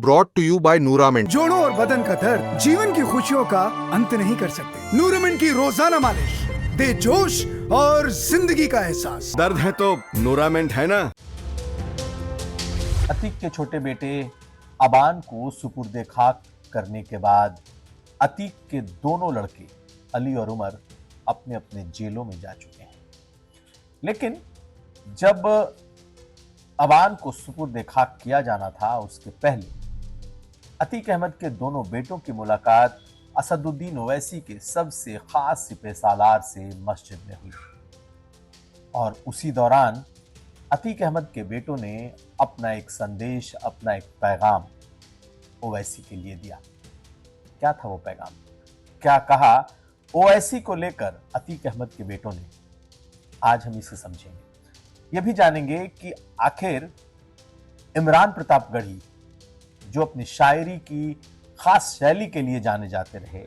brought to you by Nuramin. जोड़ों और बदन का दर्द जीवन की खुशियों का अंत नहीं कर सकते। नूरामिन की रोजाना मालिश दे जोश और जिंदगी का एहसास। दर्द है तो नूरामिन है ना। अतीक के छोटे बेटे अबान को सुपुर्दे खाक करने के बाद अतीक के दोनों लड़के अली और उमर अपने अपने जेलों में जा चुके हैं। लेकिन जब अबान को सुपुर्दे खाक किया जाना था उसके पहले अतीक अहमद के दोनों बेटों की मुलाकात असदुद्दीन ओवैसी के सबसे खास सिपह सालार से मस्जिद में हुई और उसी दौरान अतीक अहमद के बेटों ने अपना एक संदेश, अपना एक पैगाम ओवैसी के लिए दिया। क्या था वो पैगाम? क्या कहा ओवैसी को लेकर अतीक अहमद के बेटों ने? आज हम इसे समझेंगे। यह भी जानेंगे कि आखिर इमरान प्रतापगढ़ी जो अपनी शायरी की खास शैली के लिए जाने जाते रहे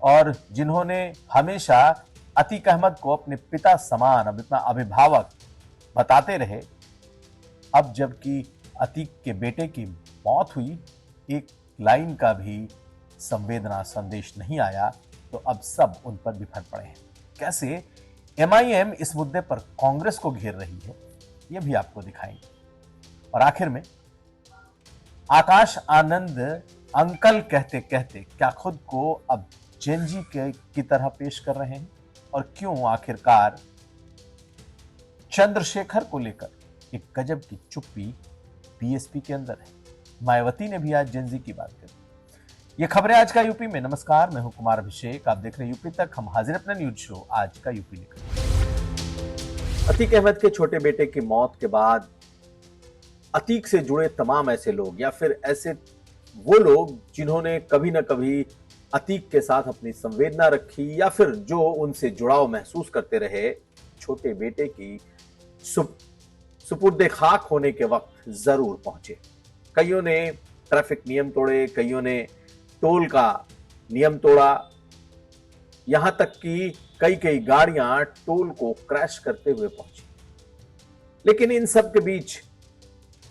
और जिन्होंने हमेशा अतीक अहमद को अपने पिता समान, अपना अभिभावक बताते रहे, अब जबकि अतीक के बेटे की मौत हुई, एक लाइन का भी संवेदना संदेश नहीं आया, तो अब सब उन पर बिफर पड़े हैं। कैसे एमआईएम इस मुद्दे पर कांग्रेस को घेर रही है, यह भी आपको दिखाएंगे। और आखिर में आकाश आनंद अंकल कहते कहते क्या खुद को अब जेनजी की तरह पेश कर रहे हैं और क्यों आखिरकार चंद्रशेखर को लेकर एक गजब की चुप्पी बीएसपी के अंदर है। मायावती ने भी आज जेनजी की बात करी। ये खबरें आज का यूपी में। नमस्कार, मैं हूं कुमार अभिषेक, आप देख रहे हैं यूपी तक। हम हाजिर अपना न्यूज शो आज का यूपी लेकर। अतीक अहमद के छोटे बेटे की मौत के बाद अतीक से जुड़े तमाम ऐसे लोग या फिर ऐसे वो लोग जिन्होंने कभी ना कभी अतीक के साथ अपनी संवेदना रखी या फिर जो उनसे जुड़ाव महसूस करते रहे, छोटे बेटे की सुपुर्दे खाक होने के वक्त जरूर पहुंचे। कईयों ने ट्रैफिक नियम तोड़े, कईयों ने टोल का नियम तोड़ा, यहां तक कि कई गाड़ियां टोल को क्रैश करते हुए पहुंची। लेकिन इन सब के बीच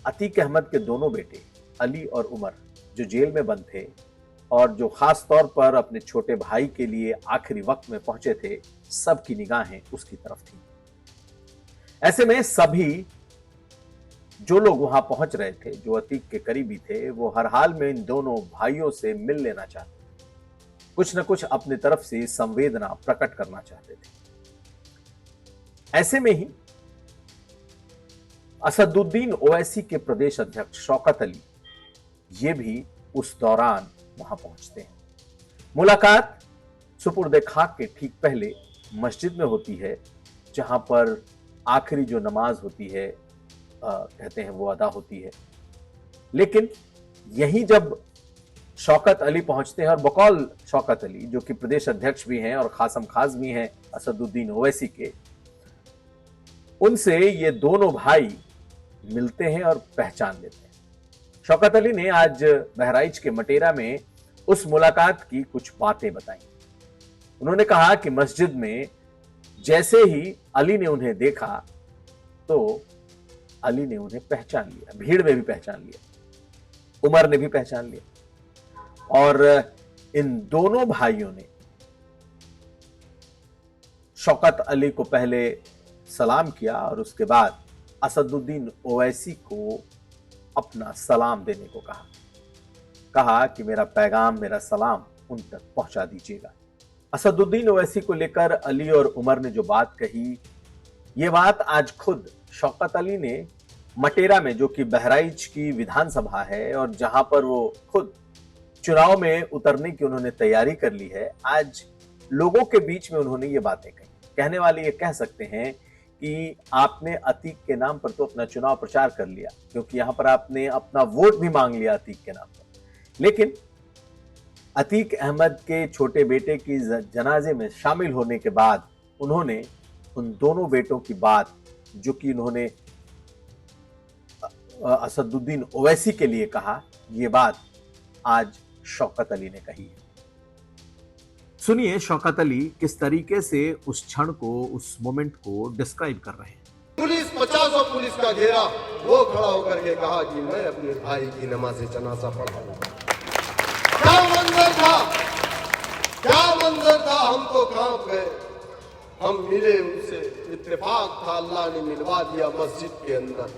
अतीक अहमद के दोनों बेटे अली और उमर जो जेल में बंद थे और जो खास तौर पर अपने छोटे भाई के लिए आखिरी वक्त में पहुंचे थे, सबकी निगाहें उसकी तरफ थी। ऐसे में सभी जो लोग वहां पहुंच रहे थे, जो अतीक के करीबी थे, वो हर हाल में इन दोनों भाइयों से मिल लेना चाहते थे, कुछ न कुछ अपनी तरफ से संवेदना प्रकट करना चाहते थे। ऐसे में ही असदुद्दीन ओवैसी के प्रदेश अध्यक्ष शौकत अली ये भी उस दौरान वहां पहुंचते हैं। मुलाकात सुपुर्दे खाक के ठीक पहले मस्जिद में होती है, जहां पर आखिरी जो नमाज होती है कहते हैं वो अदा होती है। लेकिन यहीं जब शौकत अली पहुंचते हैं और बकौल शौकत अली जो कि प्रदेश अध्यक्ष भी हैं और खासम खास भी हैं असदुद्दीन ओवैसी के, उनसे ये दोनों भाई मिलते हैं और पहचान लेते हैं। शौकत अली ने आज बहराइच के मटेरा में उस मुलाकात की कुछ बातें बताई। उन्होंने कहा कि मस्जिद में जैसे ही अली ने उन्हें देखा तो अली ने उन्हें पहचान लिया, भीड़ में भी पहचान लिया, उमर ने भी पहचान लिया और इन दोनों भाइयों ने शौकत अली को पहले सलाम किया और उसके बाद असदुद्दीन ओवैसी को अपना सलाम देने को कहा कि मेरा पैगाम, मेरा सलाम उन तक पहुंचा दीजिएगा। असदुद्दीन ओवैसी को लेकर अली और उमर ने जो बात कही, ये बात आज खुद शौकत अली ने मटेरा में, जो कि बहराइच की विधानसभा है और जहां पर वो खुद चुनाव में उतरने की उन्होंने तैयारी कर ली है, आज लोगों के बीच में उन्होंने ये बातें कही। कहने वाले ये कह सकते हैं कि आपने अतीक के नाम पर तो अपना चुनाव प्रचार कर लिया, क्योंकि यहां पर आपने अपना वोट भी मांग लिया अतीक के नाम पर। लेकिन अतीक अहमद के छोटे बेटे की जनाजे में शामिल होने के बाद उन्होंने उन दोनों बेटों की बात, जो कि उन्होंने असदुद्दीन ओवैसी के लिए कहा, ये बात आज शौकत अली ने कही है। सुनिए शौकत अली किस तरीके से उस क्षण को, उस मोमेंट को डिस्क्राइब कर रहे हैं। पुलिस 50 पुलिस का घेरा, वो खड़ा होकर के कहा कि मैं अपने भाई की नमाज जनाजा पढ़ाऊंगा। क्या मंजर था, क्या मंजर था, हम तो कांप गए। हम मिले उनसे, इत्तेफाक था, अल्लाह ने मिलवा दिया मस्जिद के अंदर।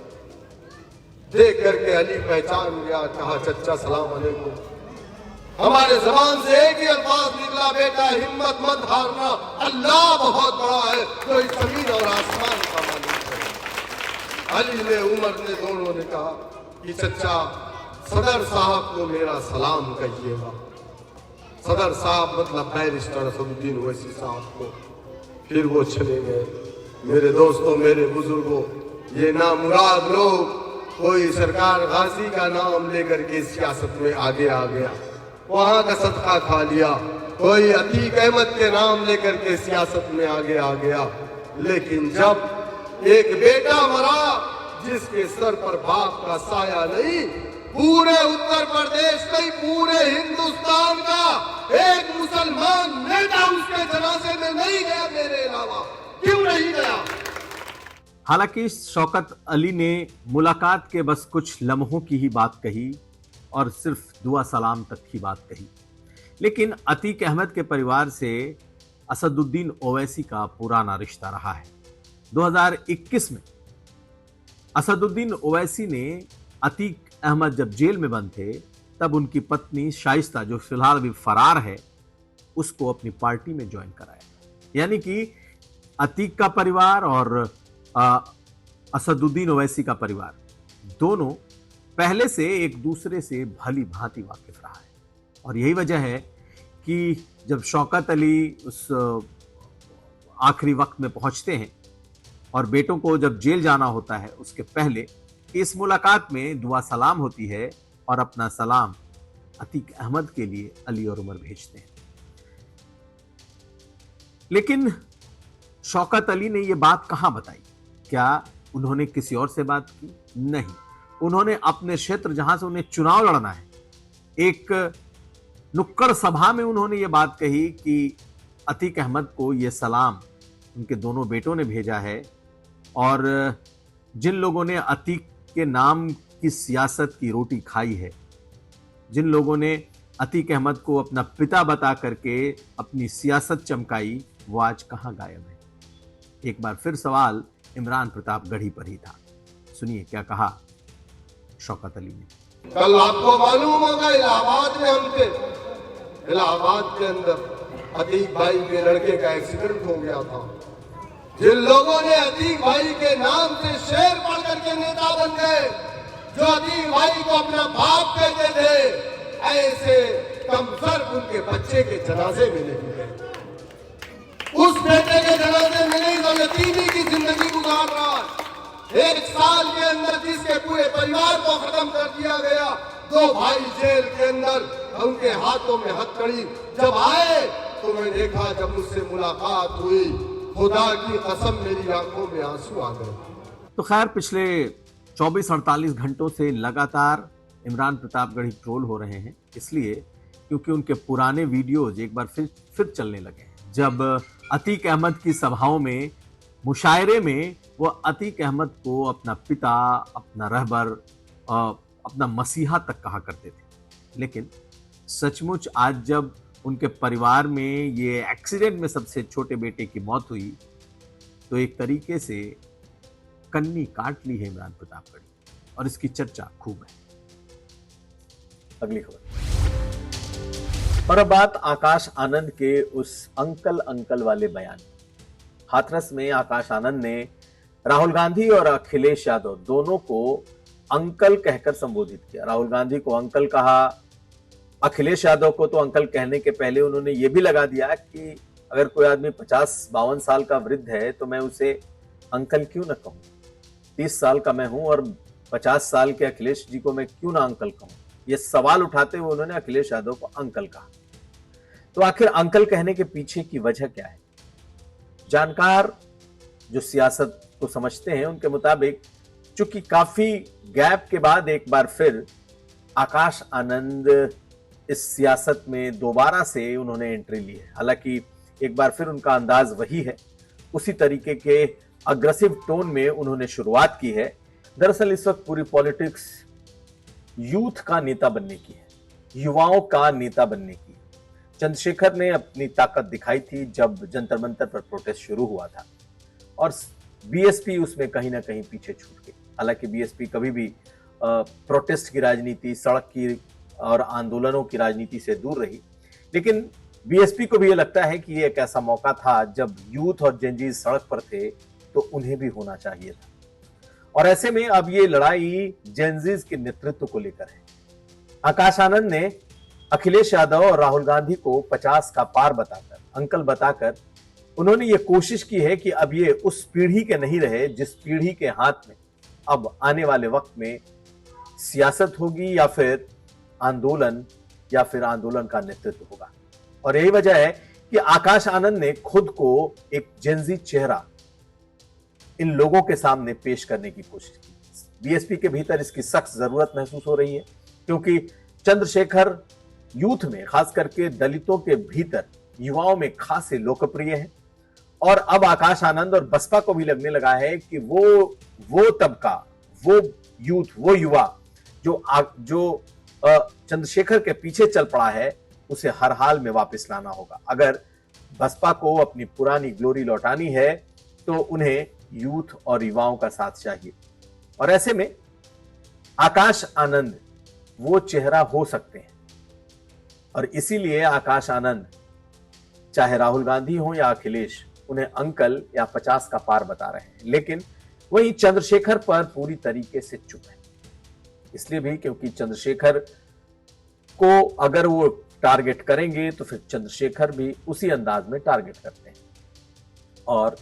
देख करके अली पहचान गया, कहा चचा सलाम अलैकुम। हमारे जबान से एक ही अल्फाज निकला, बेटा हिम्मत मत हारना, अल्लाह बहुत बड़ा है जो इस जमीन और आसमान का मालिक है। अली ने, उमर ने, दोनों ने कहा कि चचा सदर साहब को मेरा सलाम कहिएगा। सदर साहब मतलब बैरिस्टर असदुद्दीन ओवैसी साहब को। फिर वो चले गए। मेरे दोस्तों, मेरे बुजुर्गों, ये नामुराद लोग कोई सरकार गाजी का नाम लेकर के सियासत में आगे आ गया, वहां का सदका खा लिया। कोई अतीक अहमद के नाम लेकर के सियासत में आगे आ गया। लेकिन जब एक बेटा मरा जिसके सर पर बाप का साया नहीं, पूरे उत्तर प्रदेश नहीं पूरे हिंदुस्तान का एक मुसलमान नेता उसके जनाजे में नहीं गया मेरे अलावा। क्यों नहीं गया? हालांकि शौकत अली ने मुलाकात के बस कुछ लम्हों की ही बात कही और सिर्फ दुआ सलाम तक की बात कही, लेकिन अतीक अहमद के परिवार से असदुद्दीन ओवैसी का पुराना रिश्ता रहा है। 2021 में असदुद्दीन ओवैसी ने अतीक अहमद जब जेल में बंद थे तब उनकी पत्नी शाइस्ता, जो फिलहाल भी फरार है, उसको अपनी पार्टी में ज्वाइन कराया। यानी कि अतीक का परिवार और असदुद्दीन ओवैसी का परिवार दोनों पहले से एक दूसरे से भली भांति वाकिफ रहा है। और यही वजह है कि जब शौकत अली उस आखिरी वक्त में पहुंचते हैं और बेटों को जब जेल जाना होता है, उसके पहले इस मुलाकात में दुआ सलाम होती है और अपना सलाम अतीक अहमद के लिए अली और उमर भेजते हैं। लेकिन शौकत अली ने यह बात कहां बताई? क्या उन्होंने किसी और से बात की? नहीं, उन्होंने अपने क्षेत्र जहां से उन्हें चुनाव लड़ना है, एक नुक्कड़ सभा में उन्होंने ये बात कही कि अतीक अहमद को ये सलाम उनके दोनों बेटों ने भेजा है और जिन लोगों ने अतीक के नाम की सियासत की रोटी खाई है, जिन लोगों ने अतीक अहमद को अपना पिता बता करके अपनी सियासत चमकाई, वो आज कहां गायब है? एक बार फिर सवाल इमरान प्रतापगढ़ी पर ही था। सुनिए क्या कहा शौकत अली ने। कल आपको मालूम होगा इलाहाबाद में हम थे, इलाहाबाद के अंदर अतीक भाई के लड़के का एक्सीडेंट हो गया था। जिन लोगों ने अतीक भाई के नाम से शेर पढ़ करके नेता बन गए, जो अतीक भाई को अपना बाप कहते थे, ऐसे कमसर उनके बच्चे के जनाजे में नहीं गए। उस बेटे के जनाजे में नहीं, तो यतीमी की जिंदगी गुजार रहा है। 1 साल के अंदर जिसके पूरे परिवार को खत्म कर दिया गया, 2 भाई जेल के अंदर, उनके हाथों में हथकड़ी। जब आए तो मैं देखा, जब मुझसे मुलाकात हुई, खुदा की कसम मेरी आंखों में आंसू आ गए। तो खैर, पिछले 24-48 घंटों से लगातार इमरान प्रतापगढ़ी ट्रोल हो रहे हैं, इसलिए क्योंकि उनके पुराने वीडियोज एक बार फिर चलने लगे हैं। जब अतीक अहमद की सभाओं में, मुशायरे में वो अतीक अहमद को अपना पिता, अपना रहबर, अपना मसीहा तक कहा करते थे। लेकिन सचमुच आज जब उनके परिवार में ये एक्सीडेंट में सबसे छोटे बेटे की मौत हुई, तो एक तरीके से कन्नी काट ली है इमरान प्रतापगढ़ी, और इसकी चर्चा खूब है। अगली खबर। और अब बात आकाश आनंद के उस अंकल वाले बयान। हाथरस में आकाश आनंद ने राहुल गांधी और अखिलेश यादव दोनों को अंकल कहकर संबोधित किया। राहुल गांधी को अंकल कहा, अखिलेश यादव को तो अंकल कहने के पहले उन्होंने ये भी लगा दिया कि अगर कोई आदमी 50-52 साल का वृद्ध है तो मैं उसे अंकल क्यों ना कहूं। 30 साल का मैं हूं और 50 साल के अखिलेश जी को मैं क्यों ना अंकल कहूं। ये सवाल उठाते हुए उन्होंने अखिलेश यादव को अंकल कहा। तो आखिर अंकल कहने के पीछे की वजह क्या है? जानकार जो सियासत को समझते हैं उनके मुताबिक चूंकि काफी गैप के बाद एक बार फिर आकाश आनंद इस सियासत में दोबारा से उन्होंने एंट्री ली है। हालांकि एक बार फिर उनका अंदाज वही है, उसी तरीके के अग्रेसिव टोन में उन्होंने शुरुआत की है, दरअसल इस वक्त पूरी पॉलिटिक्स यूथ का नेता बनने की है, युवाओं का नेता बनने की। चंद्रशेखर ने अपनी ताकत दिखाई थी जब जंतर मंतर पर प्रोटेस्ट शुरू हुआ था और बीएसपी उसमें कहीं ना कहीं पीछे छूट गई। हालांकि बीएसपी कभी भी प्रोटेस्ट की राजनीति, सड़क की और आंदोलनों की राजनीति से दूर रही, लेकिन बीएसपी को भी ये लगता है कि ये एक ऐसा मौका था जब यूथ और जेनजी सड़क पर थे तो उन्हें भी होना चाहिए था। और ऐसे में अब ये लड़ाई जेनजीज के नेतृत्व को लेकर है। आकाश आनंद ने अखिलेश यादव और राहुल गांधी को 50 का पार बताकर, अंकल बताकर, उन्होंने ये कोशिश की है कि अब ये उस पीढ़ी के नहीं रहे जिस पीढ़ी के हाथ में अब आने वाले वक्त में सियासत होगी या फिर आंदोलन का नेतृत्व होगा। और यही वजह है कि आकाश आनंद ने खुद को एक जेनजी चेहरा इन लोगों के सामने पेश करने की कोशिश की। बीएसपी के भीतर इसकी सख्त जरूरत महसूस हो रही है क्योंकि चंद्रशेखर यूथ में, खास करके दलितों के भीतर, युवाओं में खासे लोकप्रिय हैं। और अब आकाश आनंद और बसपा को भी लगने लगा है कि वो तबका, वो यूथ, वो युवा जो चंद्रशेखर के पीछे चल पड़ा है, उसे हर हाल में वापस लाना होगा। अगर बसपा को अपनी पुरानी ग्लोरी लौटानी है तो उन्हें यूथ और युवाओं का साथ चाहिए। और ऐसे में आकाश आनंद वो चेहरा हो सकते हैं और इसीलिए आकाश आनंद, चाहे राहुल गांधी हो या अखिलेश, उन्हें अंकल या 50 का पार बता रहे हैं। लेकिन वहीं चंद्रशेखर पर पूरी तरीके से चुप है, इसलिए भी क्योंकि चंद्रशेखर को अगर वो टारगेट करेंगे तो फिर चंद्रशेखर भी उसी अंदाज में टारगेट करते हैं। और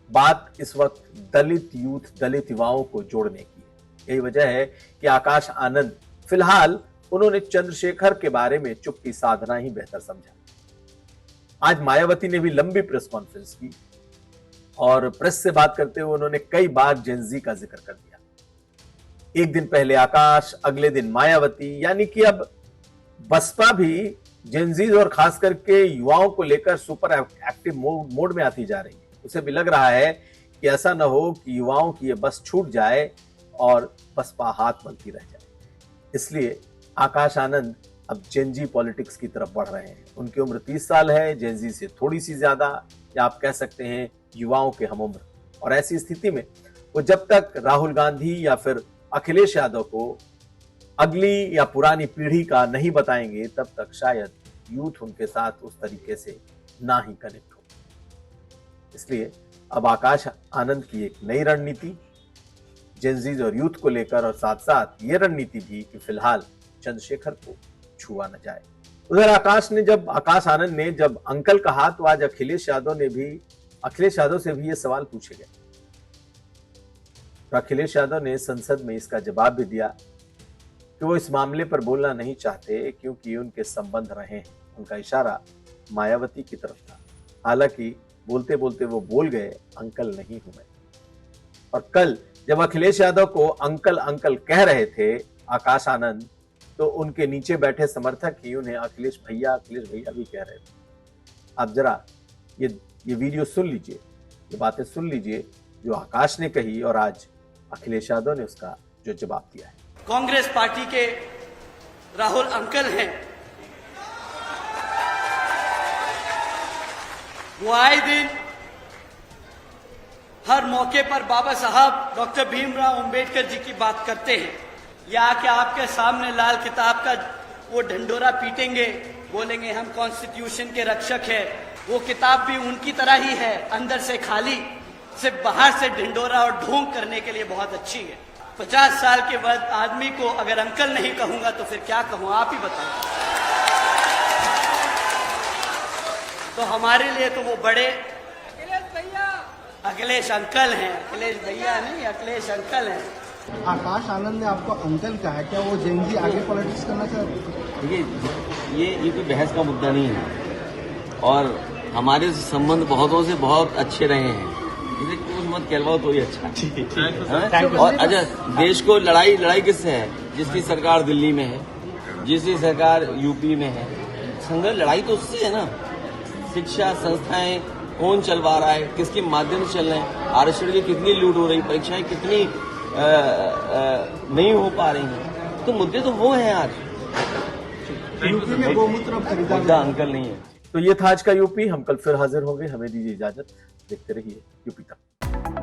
बात इस वक्त दलित यूथ, दलित युवाओं को जोड़ने की है। यही वजह है कि आकाश आनंद फिलहाल उन्होंने चंद्रशेखर के बारे में चुप्पी साधना ही बेहतर समझा। आज मायावती ने भी लंबी प्रेस कॉन्फ्रेंस की और प्रेस से बात करते हुए उन्होंने कई बार जेनजी का जिक्र कर दिया। एक दिन पहले आकाश, अगले दिन मायावती, यानी कि अब बसपा भी जेनजीज और खास करके युवाओं को लेकर सुपर एक्टिव मोड में आती जा रही है। उसे भी लग रहा है कि ऐसा न हो कि युवाओं की ये बस छूट जाए और बसपा हाथ मलती रह जाए। इसलिए आकाश आनंद अब जेनजी पॉलिटिक्स की तरफ बढ़ रहे हैं। उनकी उम्र 30 साल है, जेनजी से थोड़ी सी ज्यादा, या आप कह सकते हैं युवाओं के हम उम्र। और ऐसी स्थिति में वो जब तक राहुल गांधी या फिर अखिलेश यादव को अगली या पुरानी पीढ़ी का नहीं बताएंगे, तब तक शायद यूथ उनके साथ उस तरीके से ना ही कनेक्ट हो। इसलिए अब आकाश आनंद की एक नई रणनीति जेनजीज और यूथ को लेकर, और साथ साथ ये रणनीति भी कि फिलहाल चंद्रशेखर को छुआ न जाए। उधर आकाश आनंद ने जब अंकल कहा तो आज अखिलेश यादव से भी ये सवाल पूछे गए। तो अखिलेश यादव ने संसद में इसका जवाब भी दिया कि वो इस मामले पर बोलना नहीं चाहते क्योंकि उनके संबंध रहे हैं। उनका इशारा मायावती की तरफ था। हालांकि बोलते बोलते वो बोल गए, अंकल नहीं हूं मैं। और कल जब अखिलेश यादव को अंकल अंकल कह रहे थे आकाश आनंद, तो उनके नीचे बैठे समर्थक ही उन्हें अखिलेश भैया भी कह रहे थे। आप जरा ये वीडियो सुन लीजिए, ये बातें सुन लीजिए जो आकाश ने कही और आज अखिलेश यादव ने उसका जो जवाब दिया है। कांग्रेस पार्टी के राहुल अंकल हैं, वो आए दिन हर मौके पर बाबा साहब डॉक्टर भीमराव अंबेडकर जी की बात करते हैं। या आके आपके सामने लाल किताब का वो ढंडोरा पीटेंगे, बोलेंगे हम कॉन्स्टिट्यूशन के रक्षक है। वो किताब भी उनकी तरह ही है, अंदर से खाली, सिर्फ बाहर से ढिंडोरा और ढोंग करने के लिए बहुत अच्छी है। 50 साल के बाद आदमी को अगर अंकल नहीं कहूंगा तो फिर क्या कहूं, आप ही बताएं। तो हमारे लिए तो वो बड़े अखिलेश अंकल हैं, अखिलेश भैया नहीं, अखिलेश अंकल हैं। आकाश आनंद ने आपको अंकल कहा है, क्या वो जेनजी आगे पॉलिटिक्स करना चाहते हैं? देखिए, ये कोई बहस का मुद्दा नहीं है और हमारे संबंध बहुतों से बहुत अच्छे रहे हैं। इसे कुछ मत कहलवाओ तो ही अच्छा है। और अच्छा, देश को लड़ाई किससे है? जिसकी सरकार दिल्ली में है, जिसकी सरकार यूपी में है, संघर्ष लड़ाई तो उससे है ना। शिक्षा संस्थाएं कौन चलवा रहा है, किसके माध्यम से चल रहे हैं, आरक्षण की कितनी लूट हो रही, परीक्षाएं कितनी नहीं हो पा रही हैं। तो मुद्दे तो वो हैं आज, यूपी में गोमूत्र अब खरीदा मुद्दा अंकल नहीं है। तो ये था आज का यूपी। हम कल फिर हाजिर होंगे। हमें दीजिए इजाजत। देखते रहिए यूपी तक।